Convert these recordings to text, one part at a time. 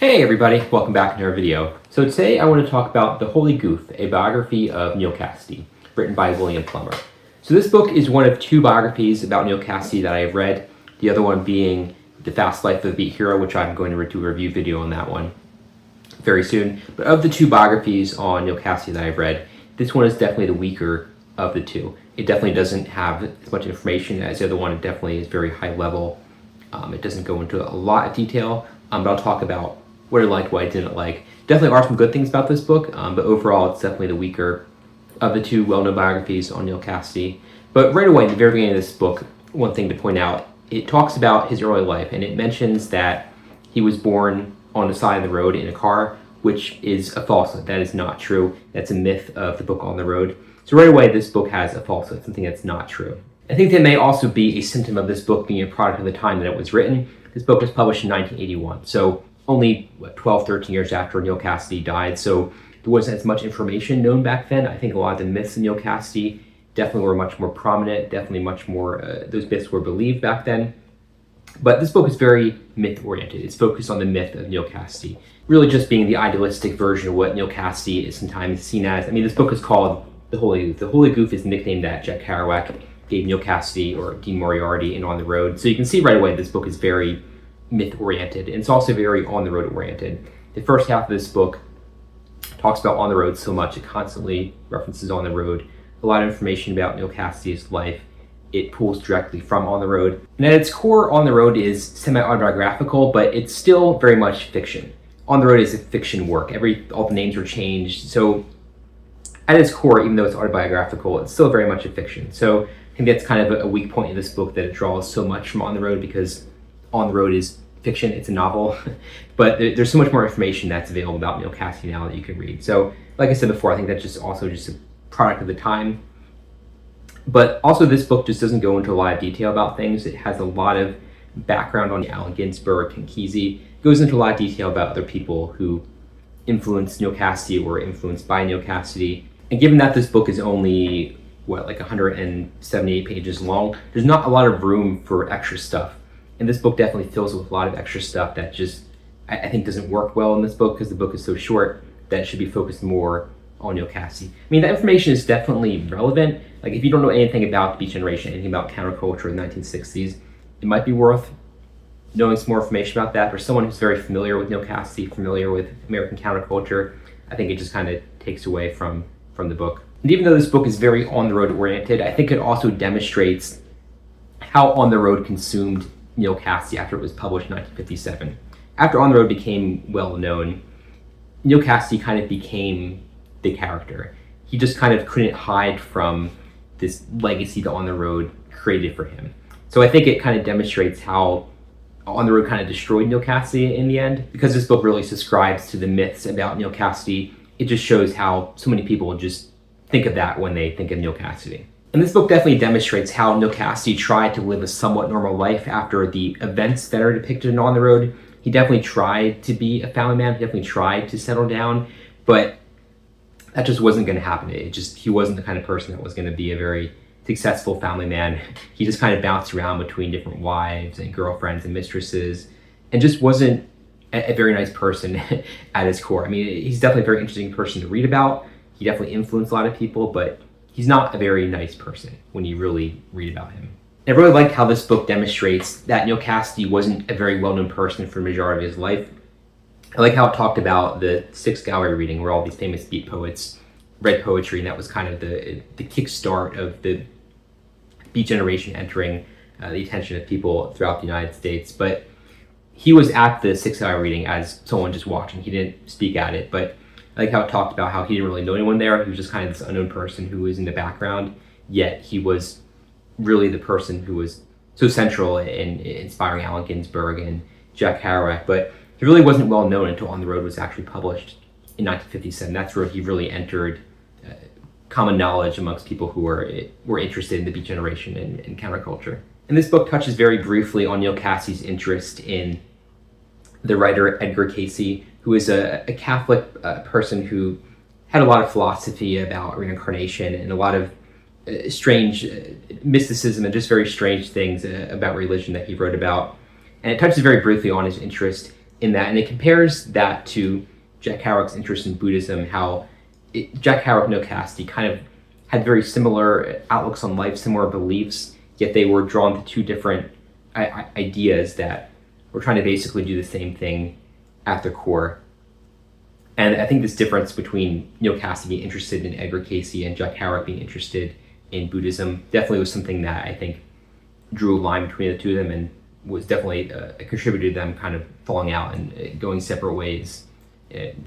Hey everybody, welcome back to our video. So today I want to talk about The Holy Goof, a biography of Neal Cassady, written by William Plummer. So this book is one of two biographies about Neal Cassady that I have read, the other one being The Fast Life of the Beat Hero, which I'm going to do a review video on that one very soon. But of the two biographies on Neal Cassady that I've read, this one is definitely the weaker of the two. It definitely doesn't have as much information as the other one. It definitely is very high level. It doesn't go into a lot of detail, but I'll talk about what I liked, what I didn't like. Definitely are some good things about this book, but overall it's definitely the weaker of the two well-known biographies on Neal Cassady. But right away, in the very beginning of this book, one thing to point out, it talks about his early life, and it mentions that he was born on the side of the road in a car, which is a falsehood. That is not true. That's a myth of the book On the Road. So right away, this book has a falsehood, something that's not true. I think that may also be a symptom of this book being a product of the time that it was written. This book was published in 1981, so only 12, 13 years after Neal Cassady died, so there wasn't as much information known back then. I think a lot of the myths of Neal Cassady definitely were much more prominent, definitely much more, those myths were believed back then. But this book is very myth-oriented. It's focused on the myth of Neal Cassady, really just being the idealistic version of what Neal Cassady is sometimes seen as. I mean, this book is called The Holy Goof. The Holy Goof is the nickname that Jack Kerouac gave Neal Cassady or Dean Moriarty in On the Road. So you can see right away this book is very myth-oriented, and it's also very on-the-road oriented. The first half of this book talks about on the road so much, it constantly references on the road. A lot of information about Neal Cassady's life, it pulls directly from On the Road. And at its core, On the Road is semi-autobiographical, but it's still very much fiction. On the Road is a fiction work. All the names were changed. So at its core, even though it's autobiographical, it's still very much a fiction. So I think that's kind of a weak point in this book, that it draws so much from On the Road, because On the Road is fiction, it's a novel, but there's so much more information that's available about Neal Cassady now that you can read. So, like I said before, I think that's also just a product of the time. But also this book just doesn't go into a lot of detail about things. It has a lot of background on Allen Ginsberg and Kesey. It goes into a lot of detail about other people who influenced Neal Cassady or were influenced by Neal Cassady. And given that this book is only, like 178 pages long, there's not a lot of room for extra stuff. And this book definitely fills with a lot of extra stuff that just, I think, doesn't work well in this book, because the book is so short that it should be focused more on Neal Cassady. I mean, that information is definitely relevant. Like, if you don't know anything about the Beat Generation, anything about counterculture in the 1960s, it might be worth knowing some more information about that. For someone who's very familiar with Neal Cassady, familiar with American counterculture, I think it just kind of takes away from the book. And even though this book is very on-the-road oriented, I think it also demonstrates how On the Road consumed Neal Cassady after it was published in 1957. After On the Road became well known, Neal Cassady kind of became the character. He just kind of couldn't hide from this legacy that On the Road created for him. So I think it kind of demonstrates how On the Road kind of destroyed Neal Cassady in the end. Because this book really subscribes to the myths about Neal Cassady, it just shows how so many people just think of that when they think of Neal Cassady. And this book definitely demonstrates how Neal Cassady tried to live a somewhat normal life after the events that are depicted in On the Road. He definitely tried to be a family man. He definitely tried to settle down, but that just wasn't going to happen. He wasn't the kind of person that was going to be a very successful family man. He just kind of bounced around between different wives and girlfriends and mistresses, and just wasn't a very nice person at his core. I mean, he's definitely a very interesting person to read about. He definitely influenced a lot of people, but he's not a very nice person when you really read about him. And I really like how this book demonstrates that Neal Cassady wasn't a very well-known person for the majority of his life. I like how it talked about the Sixth Gallery reading, where all these famous beat poets read poetry, and that was kind of the kickstart of the Beat Generation entering the attention of people throughout the United States. But he was at the Sixth Gallery reading as someone just watching. He didn't speak at it, but I like how it talked about how he didn't really know anyone there. He was just kind of this unknown person who was in the background, yet he was really the person who was so central in inspiring Allen Ginsberg and Jack Kerouac. But he really wasn't well known until On the Road was actually published in 1957. That's where he really entered common knowledge amongst people who were interested in the Beat Generation and counterculture. And this book touches very briefly on Neal Cassady's interest in the writer Edgar Cayce, who is a Catholic person who had a lot of philosophy about reincarnation and a lot of strange mysticism and just very strange things about religion that he wrote about. And it touches very briefly on his interest in that, and it compares that to Jack Kerouac's interest in Buddhism, how Jack Kerouac and Neal Cassady kind of had very similar outlooks on life, similar beliefs, yet they were drawn to two different ideas that were trying to basically do the same thing at their core. And I think this difference between Neal Cassady being interested in Edgar Cayce and Jack Kerouac being interested in Buddhism definitely was something that I think drew a line between the two of them and was definitely a contributor to them kind of falling out and going separate ways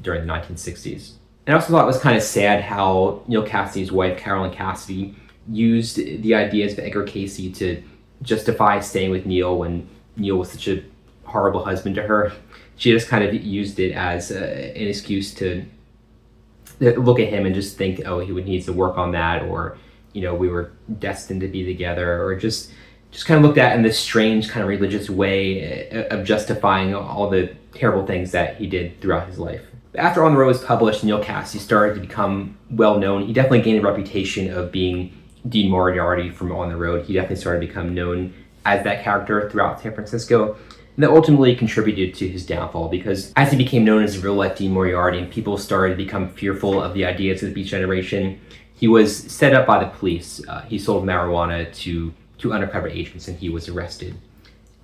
during the 1960s. And I also thought it was kind of sad how Neal Cassady's wife, Carolyn Cassady, used the ideas of Edgar Cayce to justify staying with Neal when Neal was such a horrible husband to her. She just kind of used it as an excuse to look at him and just think, oh, he would need to work on that, or, you know, we were destined to be together, or just kind of looked at in this strange kind of religious way of justifying all the terrible things that he did throughout his life. After On the Road was published, Neal Cassady started to become well known. He definitely gained a reputation of being Dean Moriarty from On the Road. He definitely started to become known as that character throughout San Francisco. And that ultimately contributed to his downfall, because as he became known as a real-life Dean Moriarty and people started to become fearful of the ideas of the Beat Generation, he was set up by the police. He sold marijuana to undercover agents, and he was arrested.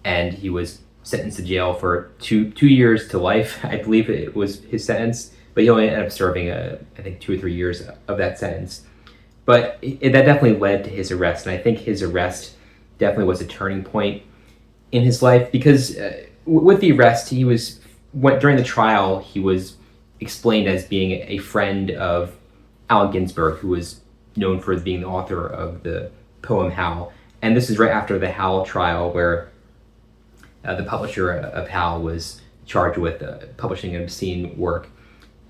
And he was sentenced to jail for two years to life. I believe it was his sentence, but he only ended up serving, I think, 2 or 3 years of that sentence. But that definitely led to his arrest, and I think his arrest definitely was a turning point in his life, because with the arrest, during the trial, he was explained as being a friend of Allen Ginsberg, who was known for being the author of the poem Howl. And this is right after the Howl trial, where the publisher of Howl was charged with publishing obscene work,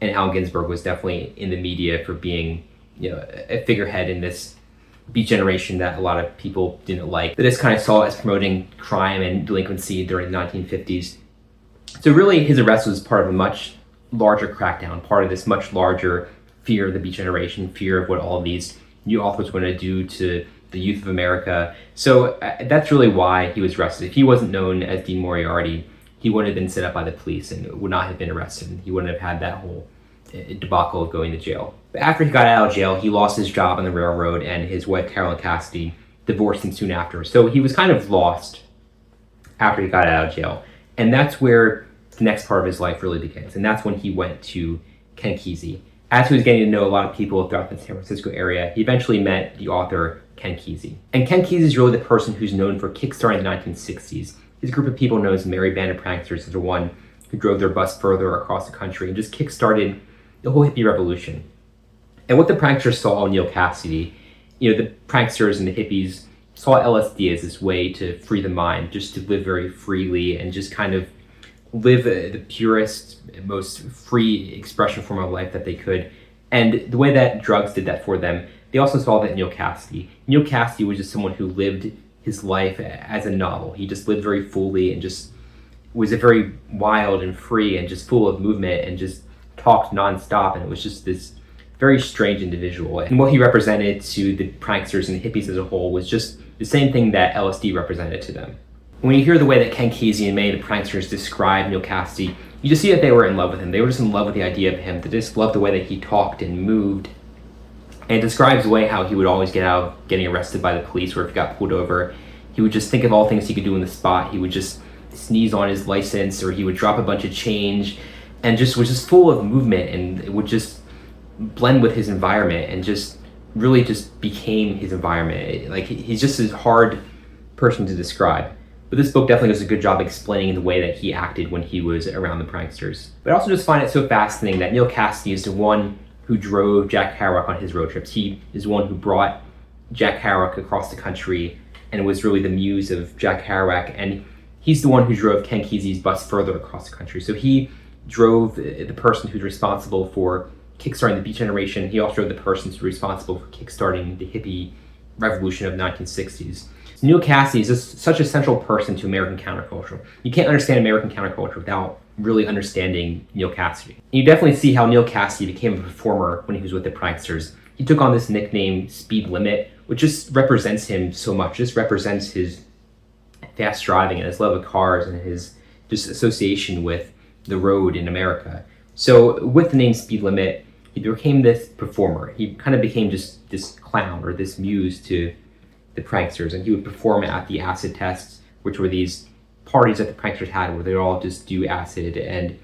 and Allen Ginsberg was definitely in the media for being, you know, a figurehead in this Beat Generation that a lot of people didn't like, that just kind of saw as promoting crime and delinquency during the 1950s. So really, his arrest was part of a much larger crackdown, part of this much larger fear of the Beat Generation, fear of what all of these new authors were going to do to the youth of America. So that's really why he was arrested. If he wasn't known as Dean Moriarty, he wouldn't have been set up by the police and would not have been arrested. He wouldn't have had that whole debacle of going to jail. But after he got out of jail, he lost his job on the railroad, and his wife, Carolyn Cassady, divorced him soon after. So he was kind of lost after he got out of jail. And that's where the next part of his life really begins. And that's when he went to Ken Kesey. As he was getting to know a lot of people throughout the San Francisco area, he eventually met the author, Ken Kesey. And Ken Kesey is really the person who's known for kickstarting the 1960s. His group of people known as Merry Band of Pranksters is the one who drove their bus further across the country and just kickstarted the whole hippie revolution. And what the pranksters saw in Neal Cassady, you know, the pranksters and the hippies saw LSD as this way to free the mind, just to live very freely and just kind of live the purest, most free expression form of life that they could. And the way that drugs did that for them, they also saw that in Neal Cassady. Neal Cassady was just someone who lived his life as a novel. He just lived very fully and just was a very wild and free and just full of movement and just talked nonstop. And it was just this very strange individual. And what he represented to the pranksters and the hippies as a whole was just the same thing that LSD represented to them. When you hear the way that Ken Kesey and many of the pranksters describe Neal Cassady, you just see that they were in love with him. They were just in love with the idea of him. They just loved the way that he talked and moved. And it describes the way how he would always get out of getting arrested by the police, or if he got pulled over, he would just think of all things he could do in the spot. He would just sneeze on his license, or he would drop a bunch of change, and just was just full of movement, and it would just blend with his environment and just really just became his environment. Like, he's just a hard person to describe. But this book definitely does a good job explaining the way that he acted when he was around the pranksters. But I also just find it so fascinating that Neal Cassady is the one who drove Jack Kerouac on his road trips. He is the one who brought Jack Kerouac across the country and was really the muse of Jack Kerouac. And he's the one who drove Ken Kesey's bus further across the country. So he drove the person who's responsible for kickstarting the Beat Generation. He also drove the person who's responsible for kickstarting the hippie revolution of the 1960s. So Neal Cassady is just such a central person to American counterculture. You can't understand American counterculture without really understanding Neal Cassady. And you definitely see how Neal Cassady became a performer when he was with the pranksters. He took on this nickname, Speed Limit, which just represents him so much. Just represents his fast driving and his love of cars and his just association with the road in America. So with the name Speed Limit, he became this performer. He kind of became just this clown or this muse to the pranksters, and he would perform at the acid tests, which were these parties that the pranksters had where they'd all just do acid, and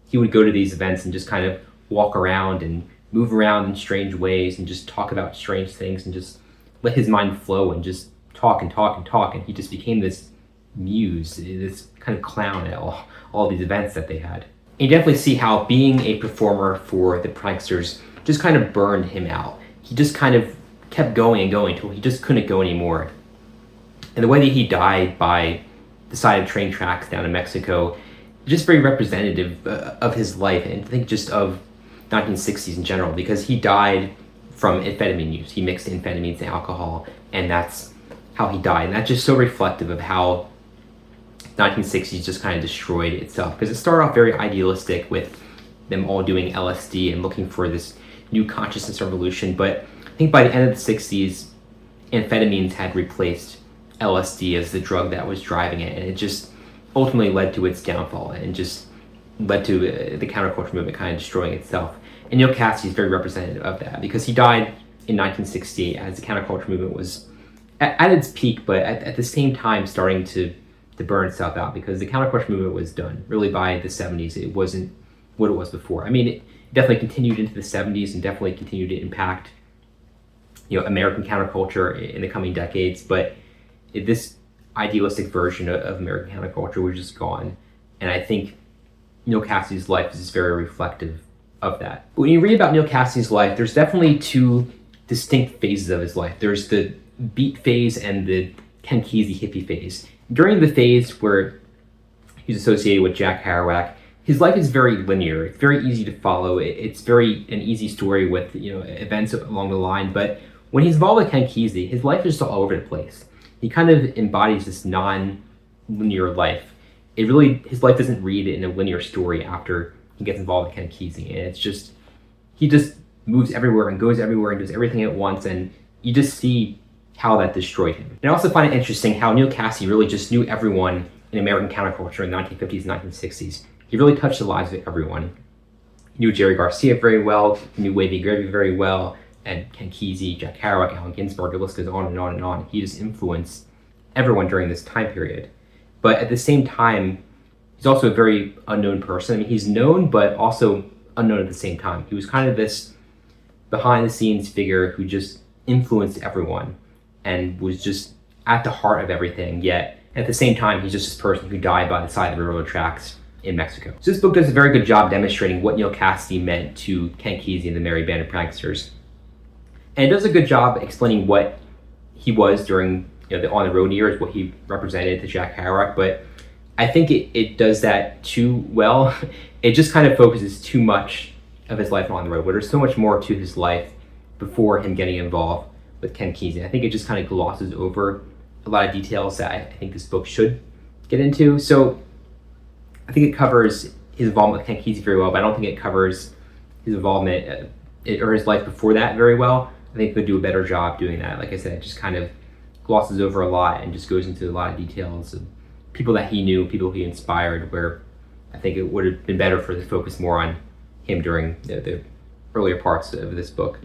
he would go to these events and just kind of walk around and move around in strange ways and just talk about strange things and just let his mind flow and just talk and talk and talk, and he just became this muse, this kind of clown at all these events that they had. And you definitely see how being a performer for the pranksters just kind of burned him out. He just kind of kept going and going until he just couldn't go anymore. And the way that he died by the side of train tracks down in Mexico, just very representative of his life, and I think just of 1960s in general, because he died from amphetamine use. He mixed amphetamines and alcohol, and that's how he died. And that's just so reflective of how 1960s just kind of destroyed itself, because it started off very idealistic with them all doing LSD and looking for this new consciousness revolution. But I think by the end of the 60s, amphetamines had replaced LSD as the drug that was driving it, and it just ultimately led to its downfall and just led to the counterculture movement kind of destroying itself. And Neal Cassady is very representative of that, because he died in 1960 as the counterculture movement was at its peak, but at the same time starting to burn itself out, because the counterculture movement was done. Really by the 70s, it wasn't what it was before. I mean, it definitely continued into the 70s and definitely continued to impact, American counterculture in the coming decades, but this idealistic version of American counterculture was just gone. And I think Neal Cassady's life is very reflective of that. But when you read about Neal Cassady's life, there's definitely two distinct phases of his life. There's the beat phase and the Ken Kesey hippie phase. During the phase where he's associated with Jack Kerouac, his life is very linear. It's very easy to follow. It's very an easy story with events along the line. But when he's involved with Ken Kesey, his life is just all over the place. He kind of embodies this non-linear life. His life doesn't read in a linear story after he gets involved with Ken Kesey, and it's just he just moves everywhere and goes everywhere and does everything at once, and you just see how that destroyed him. And I also find it interesting how Neal Cassady really just knew everyone in American counterculture in the 1950s and 1960s. He really touched the lives of everyone. He knew Jerry Garcia very well, he knew Wavy Gravy very well, and Ken Kesey, Jack Kerouac, Allen Ginsberg, the list goes on and on and on. He just influenced everyone during this time period. But at the same time, he's also a very unknown person. I mean, he's known, but also unknown at the same time. He was kind of this behind-the-scenes figure who just influenced everyone and was just at the heart of everything, yet at the same time, he's just this person who died by the side of the railroad tracks in Mexico. So this book does a very good job demonstrating what Neal Cassady meant to Ken Kesey and the Merry Band of Pranksters. And it does a good job explaining what he was during the on-the-road years, what he represented to Jack Kerouac, but I think it does that too well. It just kind of focuses too much of his life on the road, where there's so much more to his life before him getting involved with Ken Kesey. I think it just kind of glosses over a lot of details that I think this book should get into. So I think it covers his involvement with Ken Kesey very well, but I don't think it covers his involvement or his life before that very well. I think it could do a better job doing that. Like I said, it just kind of glosses over a lot and just goes into a lot of details of people that he knew, people he inspired, where I think it would have been better for the focus more on him during the earlier parts of this book.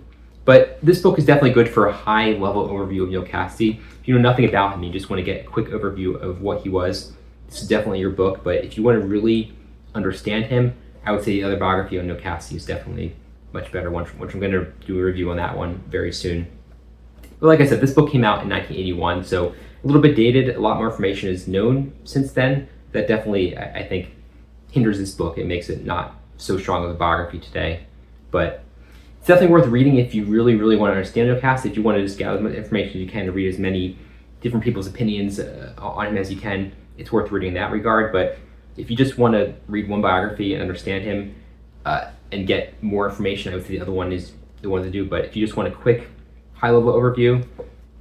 But this book is definitely good for a high-level overview of Neal Cassady. If you know nothing about him, you just want to get a quick overview of what he was, this is definitely your book. But if you want to really understand him, I would say the other biography on Neal Cassady is definitely much better one, which I'm going to do a review on that one very soon. But like I said, this book came out in 1981, so a little bit dated. A lot more information is known since then. That definitely, I think, hinders this book. It makes it not so strong of a biography today. But it's definitely worth reading if you really, really want to understand Neal Cassady. If you want to just gather as much information as you can to read as many different people's opinions on him as you can, it's worth reading in that regard. But if you just want to read one biography and understand him and get more information, I would say the other one is the one to do. But if you just want a quick, high-level overview,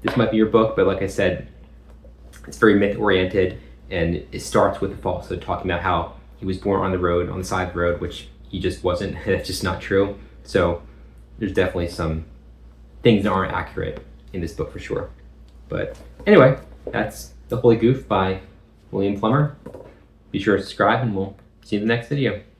this might be your book. But like I said, it's very myth-oriented, and it starts with the falsehood, talking about how he was born on the road, on the side of the road, which he just wasn't. That's just not true. So there's definitely some things that aren't accurate in this book for sure. But anyway, that's The Holy Goof by William Plummer. Be sure to subscribe, and we'll See you in the next video.